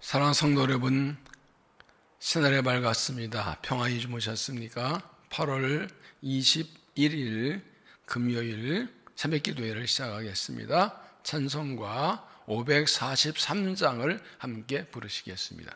사랑하는 성도 여러분, 새날이 밝았습니다. 평안히 주무셨습니까? 8월 21일 금요일 새벽기도회를 시작하겠습니다. 찬송가 543장을 함께 부르시겠습니다.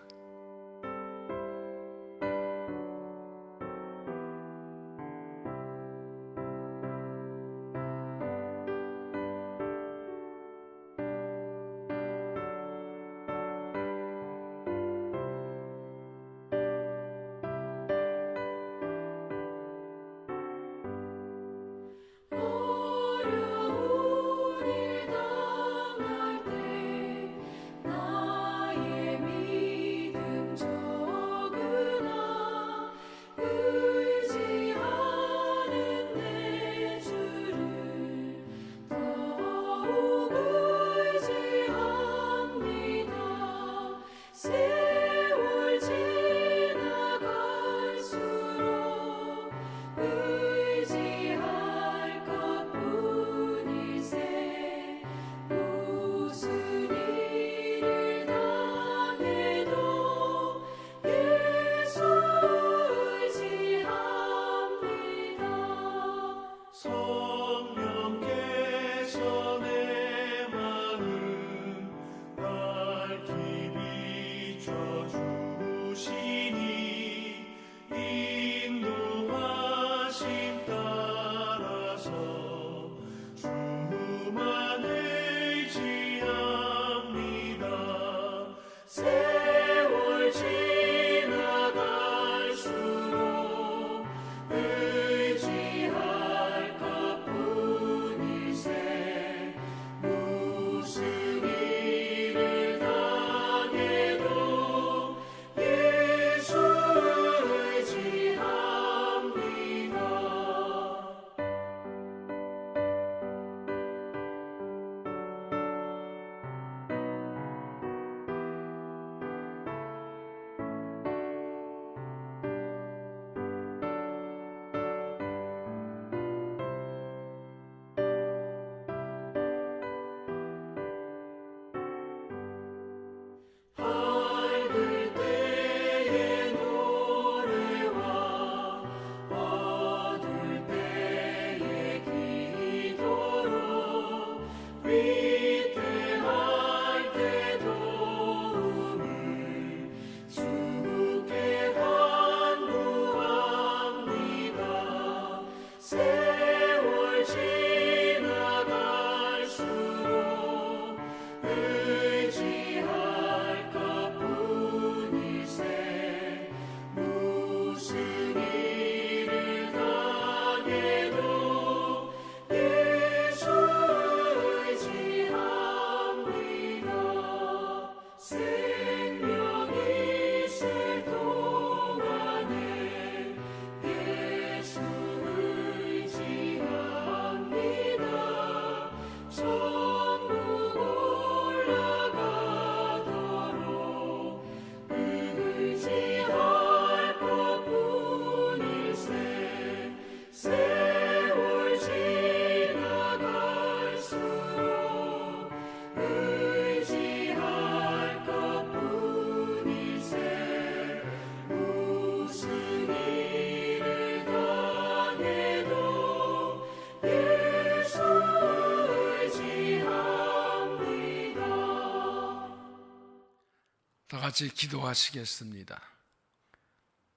다 같이 기도하시겠습니다.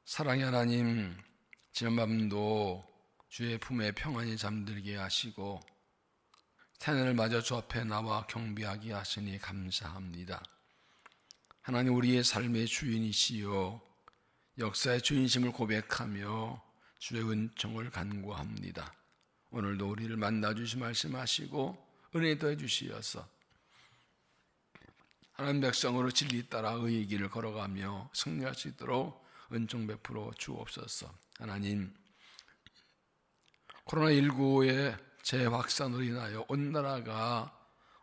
사랑의 하나님, 지난 밤도 주의 품에 평안히 잠들게 하시고 태난을 맞아 주 앞에 나와 경배하게 하시니 감사합니다. 하나님, 우리의 삶의 주인이시요 역사의 주인심을 고백하며 주의 은총을 간구합니다. 오늘도 우리를 만나주시 말씀하시고 은혜 더해 주시어서 하나님 백성으로 진리 따라 의의 길을 걸어가며 승리할 수 있도록 은총 베풀어 주옵소서. 하나님, 코로나19의 재확산으로 인하여 온 나라가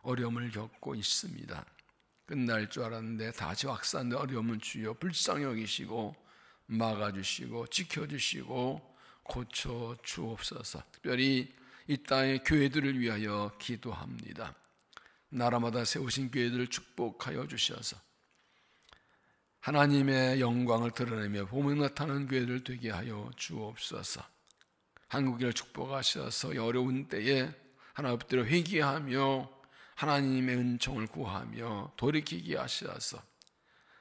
어려움을 겪고 있습니다. 끝날 줄 알았는데 다시 확산된 어려움은 주여 불쌍히 여기시고 막아주시고 지켜주시고 고쳐 주옵소서. 특별히 이 땅의 교회들을 위하여 기도합니다. 나라마다 세우신 교회들을 축복하여 주셔서 하나님의 영광을 드러내며 봄에 나타나는 교회들 되게 하여 주옵소서. 한국을 축복하셔서 어려운 때에 하나님 앞에 회개하며 하나님의 은총을 구하며 돌이키게 하셔서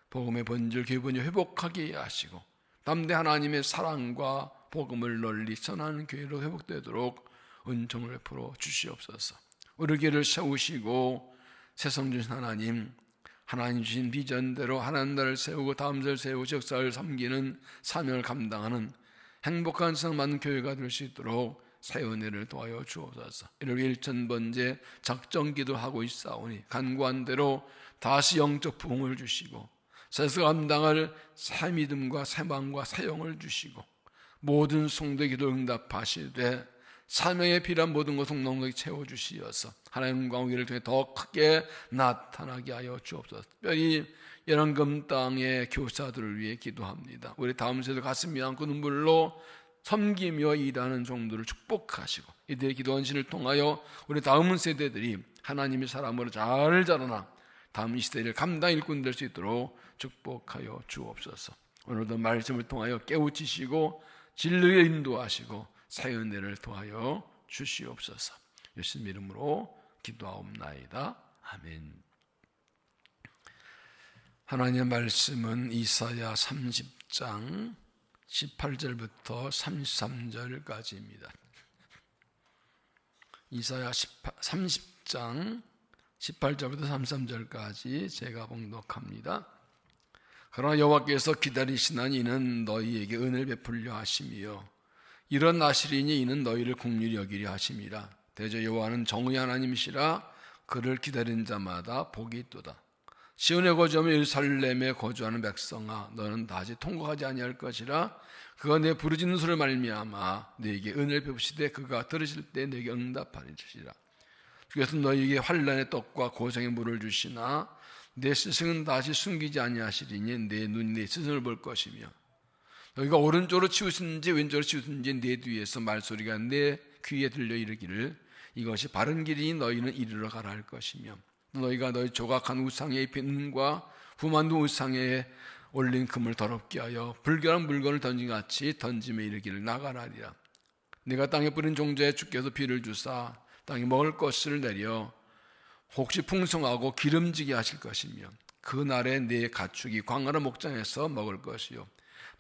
복음의 본질, 교회 본질 회복하게 하시고 담대 하나님의 사랑과 복음을 널리 전하는 교회로 회복되도록 은총을 베풀어 주시옵소서. 우리 교회를 세우시고 세상 주신 하나님 주신 비전대로 하나님 나라를 세우고 다음 세를 세우고 역사를 섬기는 사명을 감당하는 행복한 세상 많은 교회가 될 수 있도록 새 은혜를 도와여 주옵소서. 이를 1000번째 작정기도 하고 있사오니 간구한 대로 다시 영적 부흥을 주시고 세상 감당할 새 믿음과 새 마음과 새 영을 주시고 모든 성도의 기도 응답하시되 사명에 필요한 모든 것을 넉넉히 채워주시어서 하나님의 영광을 통해 더 크게 나타나게 하여 주옵소서. 특별히 연한금 땅의 교사들을 위해 기도합니다. 우리 다음 세대 가슴이 안고 눈물로 섬기며 일하는 종들을 축복하시고 이들의 기도 헌신을 통하여 우리 다음 세대들이 하나님의 사람으로 잘 자라나 다음 이 시대를 감당 일꾼 될 수 있도록 축복하여 주옵소서. 오늘도 말씀을 통하여 깨우치시고 진리에 인도하시고 새 은혜를 도하여 주시옵소서. 예수님 이름으로 기도하옵나이다. 아멘. 하나님의 말씀은 이사야 30장 18절부터 33절까지입니다. 이사야 30장 18절부터 33절까지 제가 봉독합니다. 그러나 여호와께서 기다리시나니 이는 너희에게 은혜를 베풀려 하심이요 일어나시리니 이는 너희를 긍휼히 여기려 하심이라. 대저 여호와는 정의 하나님이시라. 그를 기다린 자마다 복이 있도다. 시온에 거주하며 예루살렘에 거주하는 백성아, 너는 다시 통곡하지 아니할 것이라. 그가 내 부르짖는 소리를 말미암아 너에게 은혜를 베푸시되 그가 들으실 때 너에게 응답하리라. 주께서 너희에게 환난의 떡과 고생의 물을 주시나 내 스승은 다시 숨기지 아니하시리니 내 눈이 내 스승을 볼 것이며 너희가 오른쪽으로 치우든지 왼쪽으로 치우든지 내 뒤에서 말소리가 내 귀에 들려 이르기를 이것이 바른 길이니 너희는 이르러 가라 할 것이며 너희가 너희 조각한 우상에 입힌 은과 후만두 우상에 올린 금을 더럽게 하여 불결한 물건을 던진 같이 던짐에 이르기를 나가라리라. 네가 땅에 뿌린 종자에 주께서 비를 주사 땅에 먹을 것을 내려 혹시 풍성하고 기름지게 하실 것이며 그날에 네 가축이 광활한 목장에서 먹을 것이요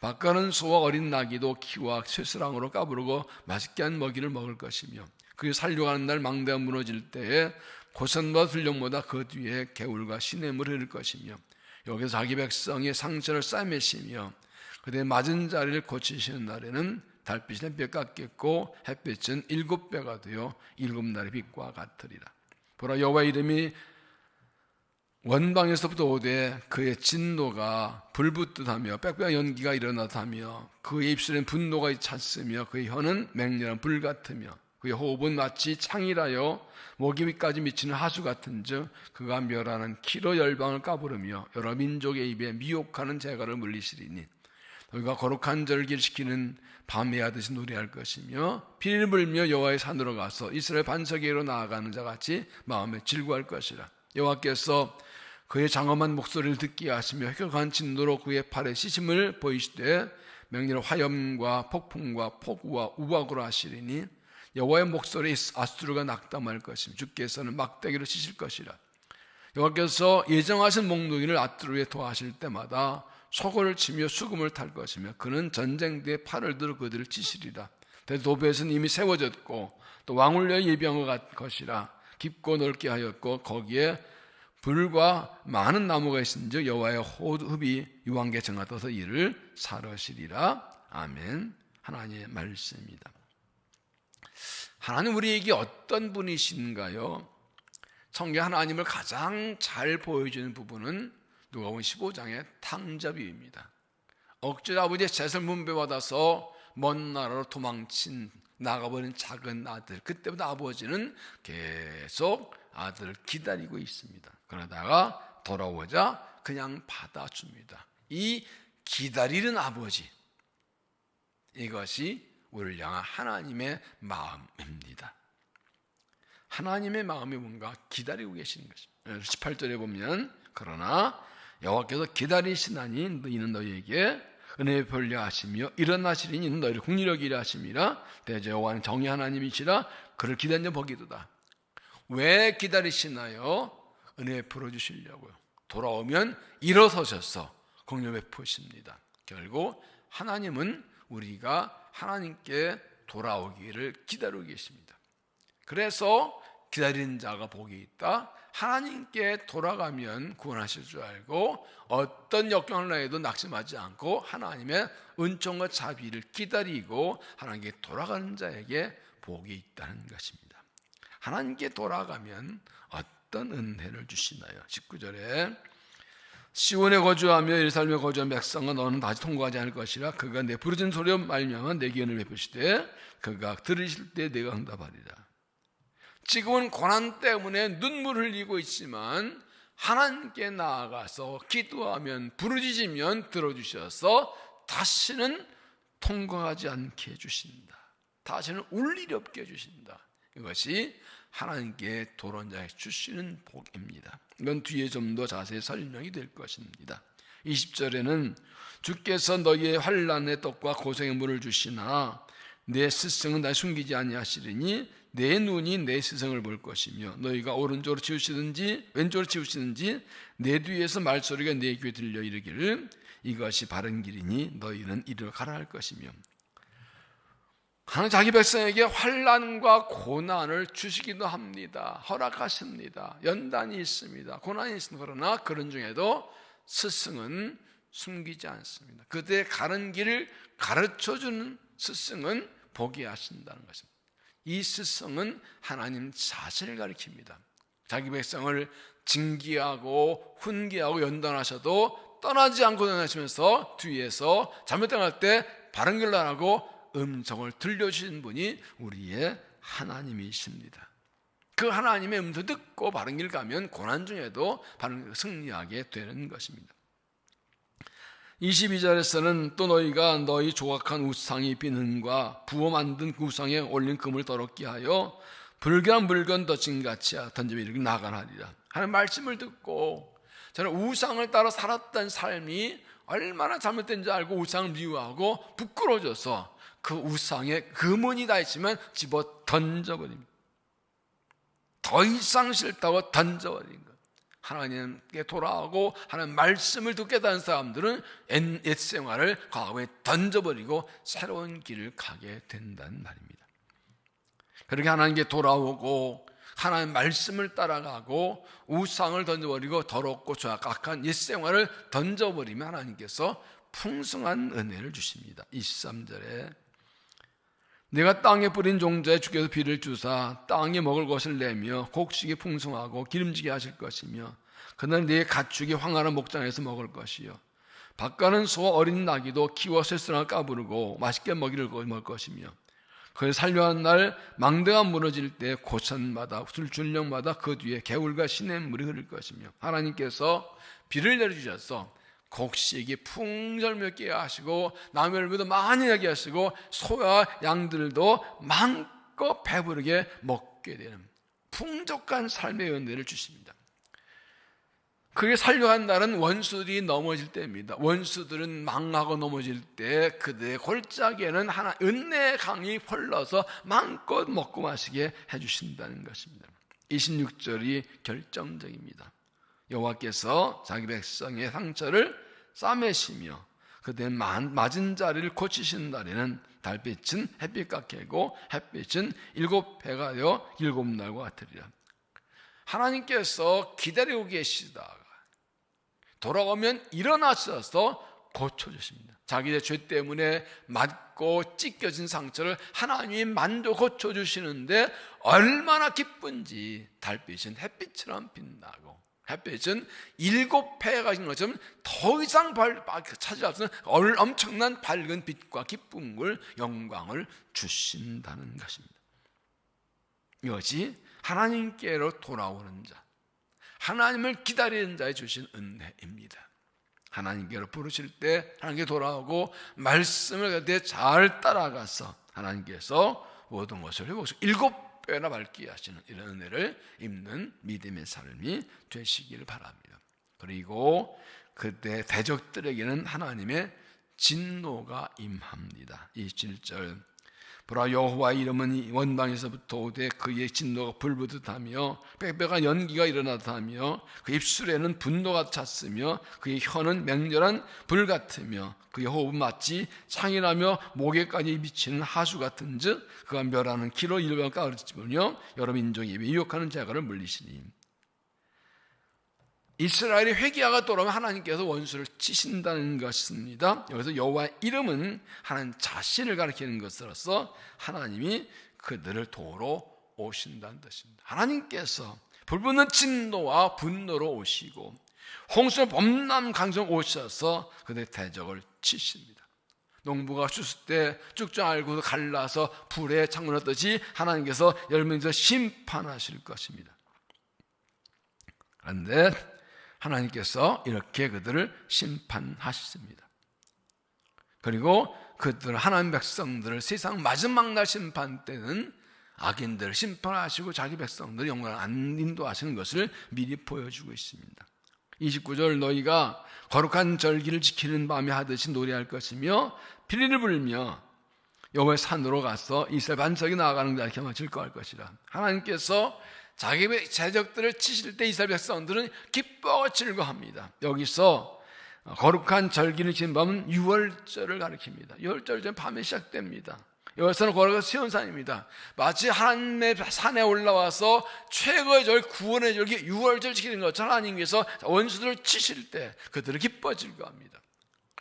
밭가는 소와 어린 나귀도 키와 쇠스랑으로 까부르고 맛있게 한 먹이를 먹을 것이며 그에 살려가는 날 망대가 무너질 때에 고선과 들령보다 그 뒤에 개울과 시냇물을 흐를 것이며 여기서 자기 백성의 상처를 싸매시며 그들의 맞은 자리를 고치시는 날에는 달빛이 햇볕 같겠고 햇빛은 7배가 되어 7날의 빛과 같으리라. 보라 여호와의 이름이 원방에서부터 오되 그의 진노가 불붙듯하며 빽빽한 연기가 일어나다며 그의 입술엔 분노가 찼으며 그의 혀는 맹렬한 불 같으며 그의 호흡은 마치 창이라여 목이 위까지 미치는 하수 같은즉 그가 멸하는 키로 열방을 까부르며 여러 민족의 입에 미혹하는 재갈을 물리시리니 너희가 거룩한 절을 길시키는 밤에 하듯이 노래할 것이며 피를 불며 여호와의 산으로 가서 이스라엘 반석에로 나아가는 자같이 마음에 즐거워할 것이라. 여호와께서 그의 장엄한 목소리를 듣게 하시며 획격한 진노로 그의 팔에 시심을 보이시되 맹렬한 화염과 폭풍과 폭우와 우박으로 하시리니 여호와의 목소리에 아수르가 낙담할 것이며 주께서는 막대기로 치실 것이라. 여호와께서 예정하신 몽둥이를 아수르에 도하실 때마다 소고를 치며 수금을 탈 것이며 그는 전쟁대에 팔을 들어 그들을 치시리라. 도배에서는 이미 세워졌고 또 왕울려의 예비한 것이라. 깊고 넓게 하였고 거기에 불과 많은 나무가 있은즉 여호와의 호흡이 유황계 정하떠서 이를 사르시리라. 아멘. 하나님의 말씀입니다. 하나님 우리에게 어떤 분이신가요? 성경 하나님을 가장 잘 보여주는 부분은 누가복음 15장의 탕자비유입니다. 억지로 아버지의 재산을 분배받아서 먼 나라로 도망친 나가버린 작은 아들, 그때부터 아버지는 계속 아들을 기다리고 있습니다. 그러다가 돌아오자 그냥 받아줍니다. 이 기다리는 아버지, 이것이 우리를 향한 하나님의 마음입니다. 하나님의 마음이 뭔가 기다리고 계시는 것입니다. 18절에 보면 그러나 여호와께서 기다리시나니 이는 너희에게 은혜 베풀려 하시며 일어나시리니 이는 너희를 국리력이 라 하심이라. 대저 여호와는 정의 하나님이시라. 그를 기다리는 복이도다. 왜 기다리시나요? 은혜 베풀어 주시려고요. 돌아오면 일어서셔서 공력 베푸십니다. 결국 하나님은 우리가 하나님께 돌아오기를 기다리고 계십니다. 그래서 기다리는 자가 복이 있다. 하나님께 돌아가면 구원하실 줄 알고 어떤 역경을 나에도 낙심하지 않고 하나님의 은총과 자비를 기다리고 하나님께 돌아가는 자에게 복이 있다는 것입니다. 하나님께 돌아가면 어떤 은혜를 주시나요? 19절에 시온에 거주하며 예루살렘에 거주한 백성은 너는 다시 통과하지 않을 것이라. 그가 내 부르짖는 소리로 말미암아 내게 은혜를 베푸시되 그가 들으실 때 내가 응답하리라. 지금은 고난 때문에 눈물을 흘리고 있지만 하나님께 나아가서 기도하면 부르짖으면 들어주셔서 다시는 통과하지 않게 해주신다. 다시는 울 일이 없게 해주신다. 이것이 하나님께 돌아온 자에게 주시는 복입니다. 이건 뒤에 좀 더 자세히 설명이 될 것입니다. 20절에는 주께서 너희의 환난의 떡과 고생의 물을 주시나 내 스승은 날 숨기지 아니하시리니 내 눈이 내 스승을 볼 것이며 너희가 오른쪽으로 치우시든지 왼쪽으로 치우시든지 내 뒤에서 말소리가 내 귀에 들려 이르기를 이것이 바른 길이니 너희는 이리로 가라 할 것이며. 하나님 자기 백성에게 환난과 고난을 주시기도 합니다. 허락하십니다. 연단이 있습니다. 고난이 있습니다. 그러나 그런 중에도 스승은 숨기지 않습니다. 그들의 가는 길을 가르쳐주는 스승은 보게 하신다는 것입니다. 이 스승은 하나님 자신을 가리킵니다. 자기 백성을 징계하고 훈계하고 연단하셔도 떠나지 않고 연단하시면서 뒤에서 잘못 당할 때 바른 길로 하라고 음성을 들려주신 분이 우리의 하나님이십니다. 그 하나님의 음성 듣고 바른 길 가면 고난 중에도 바른 길 승리하게 되는 것입니다. 22절에서는 또 너희가 너희 조각한 우상이 비는과 부어 만든 그 우상에 올린 금을 더럽게 하여 불결한 물건 던짐같이 던지며 이렇게 나가나리라. 하는 말씀을 듣고 저는 우상을 따라 살았던 삶이 얼마나 잘못된지 알고 우상을 미워하고 부끄러워져서 그 우상에 금은이 다 있지만 집어 던져버립니다. 더 이상 싫다고 던져버린 것. 하나님께 돌아오고 하나님 말씀을 듣게 된 사람들은 옛 생활을 과거에 던져버리고 새로운 길을 가게 된다는 말입니다. 그렇게 하나님께 돌아오고 하나님 말씀을 따라가고 우상을 던져버리고 더럽고 악한 옛 생활을 던져버리면 하나님께서 풍성한 은혜를 주십니다. 23절에 내가 땅에 뿌린 종자에 주께서 비를 주사 땅에 먹을 것을 내며 곡식이 풍성하고 기름지게 하실 것이며 그날 네 가축이 황활한 목장에서 먹을 것이요 밭가는 소와 어린 나귀도 키워 쇠스랑을 까부르고 맛있게 먹이를 먹을 것이며 그를 살려한 날 망대가 무너질 때 고천마다 술줄령마다 그 뒤에 개울과 시냇물이 흐를 것이며. 하나님께서 비를 내려주셔서 곡식이 풍절먹게 하시고 남의 열매도 많이 나게 하시고 소와 양들도 마음껏 배부르게 먹게 되는 풍족한 삶의 은혜를 주십니다. 그게 살려한 날은 원수들이 넘어질 때입니다. 원수들은 망하고 넘어질 때 그들의 골짜기에는 하나 은혜의 강이 흘러서 마음껏 먹고 마시게 해주신다는 것입니다. 26절이 결정적입니다. 여호와께서 자기 백성의 상처를 싸매시며 그들의 맞은 자리를 고치시는 날에는 달빛은 햇빛과 개고 햇빛은 7배가 되어 7날과 같으리라. 하나님께서 기다리고 계시다가 돌아오면 일어나셔서 고쳐주십니다. 자기의 죄 때문에 맞고 찢겨진 상처를 하나님이 만져 고쳐주시는데 얼마나 기쁜지. 달빛은 햇빛처럼 빛나고 햇빛은 7배가 가진 것처럼 더 이상 차지할 수 없는 엄청난 밝은 빛과 기쁨을 영광을 주신다는 것입니다. 이것이 하나님께로 돌아오는 자, 하나님을 기다리는 자에 주신 은혜입니다. 하나님께로 부르실 때 하나님께 돌아오고 말씀을 그때 잘 따라가서 하나님께서 모든 것을 회복해서 7배나 밝게 하시는 이런 은혜를 입는 믿음의 삶이 되시기를 바랍니다. 그리고 그때 대적들에게는 하나님의 진노가 임합니다. 27절 보라 여호와의 이름은 원방에서부터 오되 그의 진노가 불부듯하며 빽빽한 연기가 일어나듯하며 그 입술에는 분노가 찼으며 그의 혀는 맹렬한 불 같으며 그의 호흡은 마치 창이라며 목에까지 미치는 하수 같은즉 그가 멸하는 키로 일병 가르치며 여러 민족이 유혹하는 재갈을 물리시니. 이스라엘이 회개하가 돌아오면 하나님께서 원수를 치신다는 것입니다. 여기서 여호와의 이름은 하나님 자신을 가리키는 것으로서 하나님이 그들을 도우러 오신다는 뜻입니다. 하나님께서 불붙는 진노와 분노로 오시고 홍수의 범람 강성 오셔서 그들의 대적을 치십니다. 농부가 씻을 때 쭉쭉 알고 갈라서 불에 창문하듯이 하나님께서 열명에서 심판하실 것입니다. 그런데 하나님께서 이렇게 그들을 심판하셨습니다. 그리고 그들 하나님 백성들을 세상 마지막 날 심판 때는 악인들을 심판하시고 자기 백성들을 영원히 안 인도하시는 것을 미리 보여주고 있습니다. 29절 너희가 거룩한 절기를 지키는 밤에 하듯이 노래할 것이며 피리를 불며 여호와의 산으로 가서 이스라엘 반석이 나아가는 자를 경험을 즐거워할 것이라. 하나님께서 자기 대적들을 치실 때 이스라엘 백성들은 기뻐하고 즐거워합니다. 여기서 거룩한 절기를 지는 밤은 유월절을 가리킵니다. 유월절 밤에 시작됩니다. 여기서는 거룩한 시온산입니다. 마치 하나님의 산에 올라와서 최고의 절, 구원의 절기 유월절 지키는 것처럼 하나님께서 원수들을 치실 때 그들을 기뻐 즐거워합니다.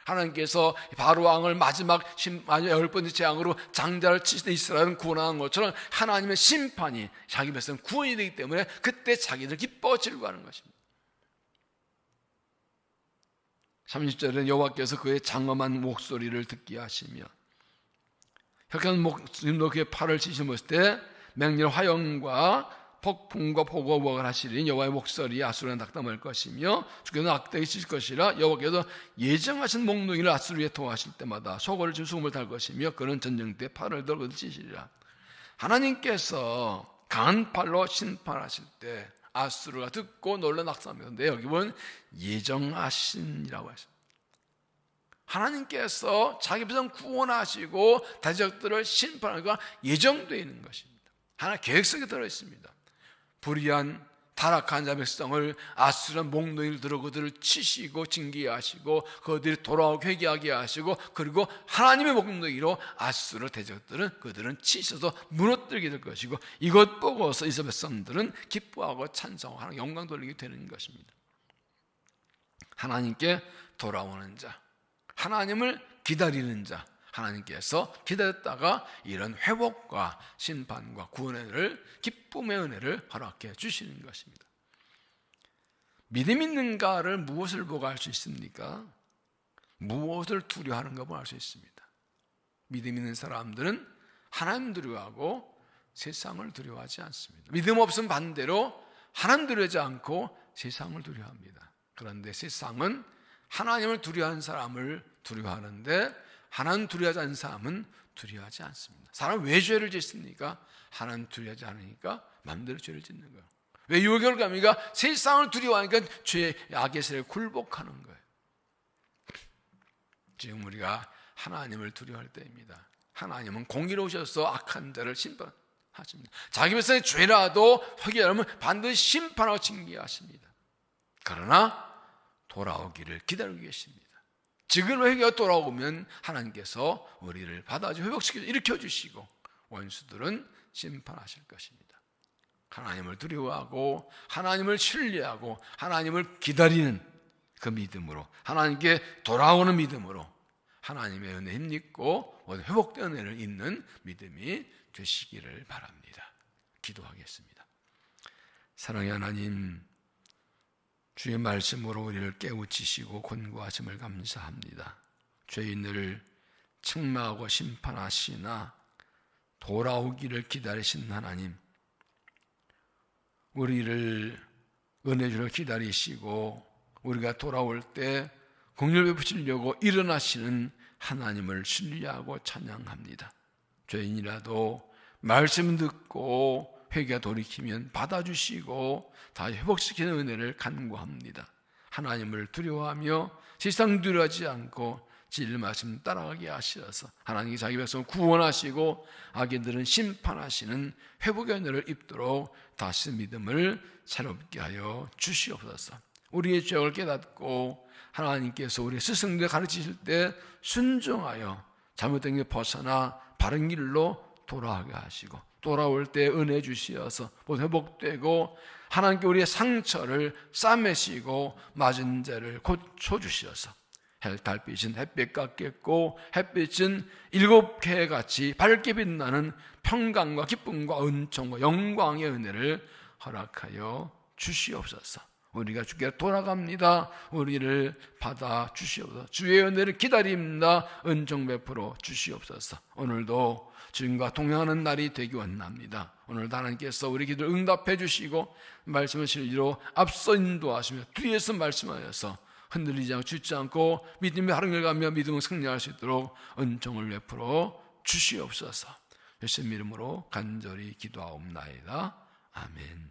하나님께서 바로 왕을 마지막 10번째 재앙으로 장자를 치실 때 이스라엘은 구원한 것처럼 하나님의 심판이 자기 백성 구원이 되기 때문에 그때 자기들 기뻐 즐거워하는 것입니다. 30절에는 여호와께서 그의 장엄한 목소리를 듣게 하시며 혁한 목소리로 그의 팔을 치시었을 때 맹렬 화염과 폭풍과 폭우가 하시리니 여호와의 목소리에 아수르가 낙담할 것이며 주께서 악대에 치실 것이라. 여호와께서 예정하신 목록이를 아수르에 토하실 때마다 소고를 주 수금을 탈 것이며 그는 전쟁 때 팔을 들고 치시리라. 하나님께서 강한 팔로 심판하실 때 아수르가 듣고 놀라 낙담합니다. 근데 여기 보면 예정하신이라고 하십니다. 하나님께서 자기 백성 구원하시고 대적들을 심판하기가 예정되어 있는 것입니다. 하나님 계획 속에 들어있습니다. 불의한 타락한 자 백성을 아수르는 목놓이를 들어 그들을 치시고 징계하시고 그들이 돌아오고 회개하게 하시고 그리고 하나님의 목놓이로 아수르 대적들은 그들은 치셔서 무너뜨리게 될 것이고 이것 보고서 이스라엘 백성들은 기뻐하고 찬송하고 영광 돌리게 되는 것입니다. 하나님께 돌아오는 자, 하나님을 기다리는 자, 하나님께서 기다렸다가 이런 회복과 심판과 구원의 은혜를, 기쁨의 은혜를 허락해 주시는 것입니다. 믿음 있는가를 무엇을 보고 알 수 있습니까? 무엇을 두려워하는가 보고 알 수 있습니다. 믿음 있는 사람들은 하나님 두려워하고 세상을 두려워하지 않습니다. 믿음 없음 반대로 하나님 두려워하지 않고 세상을 두려워합니다. 그런데 세상은 하나님을 두려워하는 사람을 두려워하는데 하나님 두려워하지 않는 사람은 두려워하지 않습니다. 사람은 왜 죄를 짓습니까? 하나님 두려워하지 않으니까 마음대로 죄를 짓는 거예요. 왜 유월감이가 세상을 두려워하니까 죄의 악의 세력에 굴복하는 거예요. 지금 우리가 하나님을 두려워할 때입니다. 하나님은 공의로우셔서 악한 자를 심판하십니다. 자기 백성의 죄라도 회개하면 반드시 심판하고 징계하십니다. 그러나 돌아오기를 기다리고 계십니다. 지금 회개가 돌아오면 하나님께서 우리를 받아주 회복시켜서 일으켜주시고 원수들은 심판하실 것입니다. 하나님을 두려워하고 하나님을 신뢰하고 하나님을 기다리는 그 믿음으로, 하나님께 돌아오는 믿음으로 하나님의 은혜 힘입고 회복된 은혜를 있는 믿음이 되시기를 바랍니다. 기도하겠습니다. 사랑의 하나님, 주의 말씀으로 우리를 깨우치시고 권고하심을 감사합니다. 죄인을 책망하고 심판하시나 돌아오기를 기다리신 하나님, 우리를 은혜 주려 기다리시고 우리가 돌아올 때 긍휼 베푸시려고 일어나시는 하나님을 신뢰하고 찬양합니다. 죄인이라도 말씀 듣고 회개가 돌이키면 받아주시고 다시 회복시키는 은혜를 간구합니다. 하나님을 두려워하며 세상 두려워하지 않고 진리 말씀 따라가게 하시어서 하나님이 자기 백성을 구원하시고 악인들은 심판하시는 회복의 은혜를 입도록 다시 믿음을 새롭게 하여 주시옵소서. 우리의 죄를 깨닫고 하나님께서 우리 스승들 가르치실 때 순종하여 잘못된 게 벗어나 바른 길로 돌아가게 하시고 돌아올 때 은혜 주시어서 모두 회복되고 하나님께 우리의 상처를 싸매시고 맞은 죄를 고쳐주시어서 달빛은 햇빛 같겠고 햇빛은 7개 같이 밝게 빛나는 평강과 기쁨과 은총과 영광의 은혜를 허락하여 주시옵소서. 우리가 주께 돌아갑니다. 우리를 받아 주시옵소서. 주의 은혜를 기다립니다. 은총 베풀어 주시옵소서. 오늘도 주님과 동행하는 날이 되기 원합니다. 오늘도 하나님께서 우리 기도를 응답해 주시고 말씀을 진리로 앞서 인도하시며 뒤에서 말씀하여서 흔들리지 않고 죽지 않고 믿음의 하루를 가며 믿음을 승리할 수 있도록 은총을 베풀어 주시옵소서. 예수님 이름으로 간절히 기도하옵나이다. 아멘.